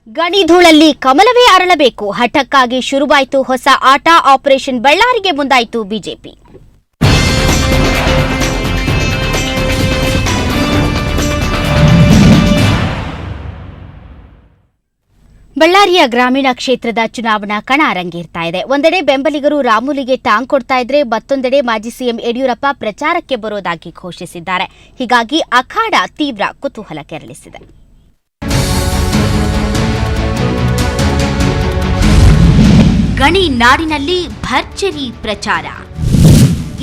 ಗಣಿಧೂಳಲ್ಲಿ ಕಮಲವೇ ಅರಳಬೇಕು. ಹಠಕ್ಕಾಗಿ ಶುರುವಾಯಿತು ಹೊಸ ಆಟ. ಆಪರೇಷನ್ ಬಳ್ಳಾರಿಗೆ ಮುಂದಾಯಿತು ಬಿಜೆಪಿ. ಬಳ್ಳಾರಿಯ ಗ್ರಾಮೀಣ ಕ್ಷೇತ್ರದ ಚುನಾವಣಾ ಕಣ ರಂಗೇರ್ತಾ ಇದೆ. ಒಂದೆಡೆ ಬೆಂಬಲಿಗರು ರಾಮುಲಿಗೆ ಟಾಂಗ್ ಕೊಡ್ತಾ ಇದ್ರೆ, ಮತ್ತೊಂದೆಡೆ ಮಾಜಿ ಸಿಎಂ ಯಡಿಯೂರಪ್ಪ ಪ್ರಚಾರಕ್ಕೆ ಬರೋದಾಗಿ ಘೋಷಿಸಿದ್ದಾರೆ. ಹೀಗಾಗಿ ಅಖಾಡ ತೀವ್ರ ಕುತೂಹಲ ಕೆರಳಿಸಿದೆ. ಗಣಿ ನಾಡಿನಲ್ಲಿ ಭರ್ಜರಿ ಪ್ರಚಾರ.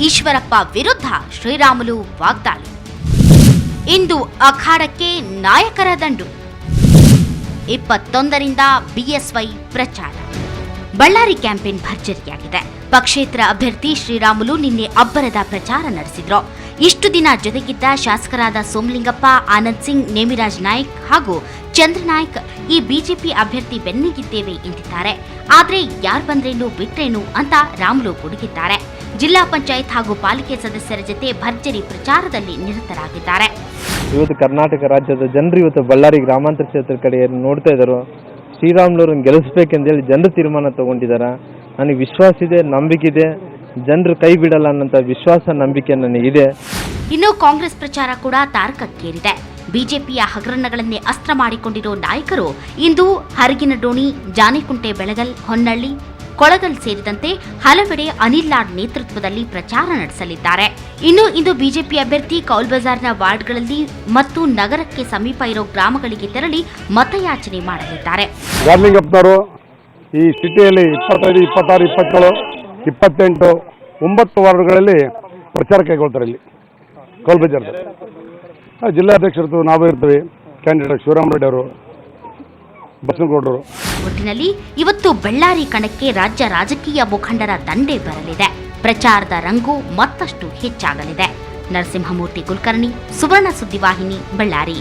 ಈಶ್ವರಪ್ಪ ವಿರುದ್ಧ ಶ್ರೀರಾಮುಲು ವಾಗ್ದಾಳಿ. ಇಂದು ಅಖಾಡಕ್ಕೆ ನಾಯಕರ ದಂಡು. 21ರಿಂದ ಬಿಎಸ್ವೈ ಪ್ರಚಾರ. ಬಳ್ಳಾರಿ ಕ್ಯಾಂಪೇನ್ ಭರ್ಜರಿಯಾಗಿದೆ. ಪಕ್ಷೇತರ ಅಭ್ಯರ್ಥಿ ಶ್ರೀರಾಮುಲು ನಿನ್ನೆ ಅಬ್ಬರದ ಪ್ರಚಾರ ನಡೆಸಿದ್ರು. ಇಷ್ಟು ದಿನ ಜೊತೆಗಿದ್ದ ಶಾಸಕರಾದ ಸೋಮಲಿಂಗಪ್ಪ, ಆನಂದ್ ಸಿಂಗ್, ನೇಮಿರಾಜ್ ನಾಯ್ಕ್ ಹಾಗೂ ಚಂದ್ರನಾಯ್ಕ್ ಈ ಬಿಜೆಪಿ ಅಭ್ಯರ್ಥಿ ಬೆನ್ನಿಗಿದ್ದೇವೆ ಎಂದಿದ್ದಾರೆ. ಆದ್ರೆ ಯಾರು ಬಂದ್ರೇನು ಬಿಟ್ರೇನು ಅಂತ ರಾಮುಲು ಗುಡುಗಿದ್ದಾರೆ. ಜಿಲ್ಲಾ ಪಂಚಾಯತ್ ಹಾಗೂ ಪಾಲಿಕೆ ಸದಸ್ಯರ ಜೊತೆ ಭರ್ಜರಿ ಪ್ರಚಾರದಲ್ಲಿ ನಿರತರಾಗಿದ್ದಾರೆ. ಇವತ್ತು ಕರ್ನಾಟಕ ರಾಜ್ಯದ ಜನರು ಇವತ್ತು ಬಳ್ಳಾರಿ ಗ್ರಾಮಾಂತರ ಕ್ಷೇತ್ರ ಕಡೆ ನೋಡ್ತಾ ಇದ್ದಾರೆ. ಶ್ರೀರಾಮುಲವ್ರನ್ನ ಗೆಲ್ಲಿಸ್ಬೇಕೆಂದೇಳಿ ಜನರು ತೀರ್ಮಾನ ತಗೊಂಡಿದ್ದಾರೆ. ನನಗೆ ವಿಶ್ವಾಸ ಇದೆ, ನಂಬಿಕೆ ಇದೆ. ಜನರು ಕೈ ಬಿಡಲ್ಲ ಅನ್ನೋಂಥ ವಿಶ್ವಾಸ, ನಂಬಿಕೆ ನನಗಿದೆ. ಇನ್ನು ಕಾಂಗ್ರೆಸ್ ಪ್ರಚಾರ ಕೂಡ ತಾರಕಕ್ಕೇರಿದೆ. ಬಿಜೆಪಿಯ ಹಗರಣಗಳನ್ನೇ ಅಸ್ತ್ರ ಮಾಡಿಕೊಂಡಿರೋ ನಾಯಕರು ಇಂದು ಹರಗಿನಡೋಣಿ, ಜಾನೆಕುಂಟೆ ಬೆಳಗಲ್, ಹೊನ್ನಳ್ಳಿ, ಕೊಳಗಲ್ ಸೇರಿದಂತೆ ಹಲವೆಡೆ ಅನಿಲ್ ಲಾಡ್ ನೇತೃತ್ವದಲ್ಲಿ ಪ್ರಚಾರ ನಡೆಸಲಿದ್ದಾರೆ. ಇನ್ನು ಇಂದು ಬಿಜೆಪಿ ಅಭ್ಯರ್ಥಿ ಕೌಲ್ ಬಜಾರ್ನ ವಾರ್ಡ್ಗಳಲ್ಲಿ ಮತ್ತು ನಗರಕ್ಕೆ ಸಮೀಪ ಇರೋ ಗ್ರಾಮಗಳಿಗೆ ತೆರಳಿ ಮತಯಾಚನೆ ಮಾಡಲಿದ್ದಾರೆ. ವಾರ್ಲಿಂಗಪ್ಪನವರು ಈ ಸಿಟಿಯಲ್ಲಿ 25, 26, 27, 28 9 ವಾರ್ಡ್ಗಳಲ್ಲಿ ಪ್ರಚಾರ ಕೈಗೊಳ್ತಾರೆ. ಇಲ್ಲಿ ಕೌಲ್ ಬಜಾರ್ ಜಿಲ್ಲಾಧ್ಯಕ್ಷರು ನಾವು ಇರ್ತೀವಿ. ಕ್ಯಾಂಡಿಡೇಟ್ ಶಿವರಾಮರೆಡ್ಡಿ ಅವರು, ಬಸನಗೌಡರು. ಒಟ್ಟಿನಲ್ಲಿ ಇವತ್ತು ಬಳ್ಳಾರಿ ಕಣಕ್ಕೆ ರಾಜ್ಯ ರಾಜಕೀಯ ಮುಖಂಡರ ದಂಡೇ ಬರಲಿದೆ. ಪ್ರಚಾರದ ರಂಗು ಮತ್ತಷ್ಟು ಹೆಚ್ಚಾಗಲಿದೆ. ನರಸಿಂಹಮೂರ್ತಿ ಕುಲಕರ್ಣಿ, ಸುವರ್ಣ ಸುದ್ದಿವಾಹಿನಿ, ಬಳ್ಳಾರಿ.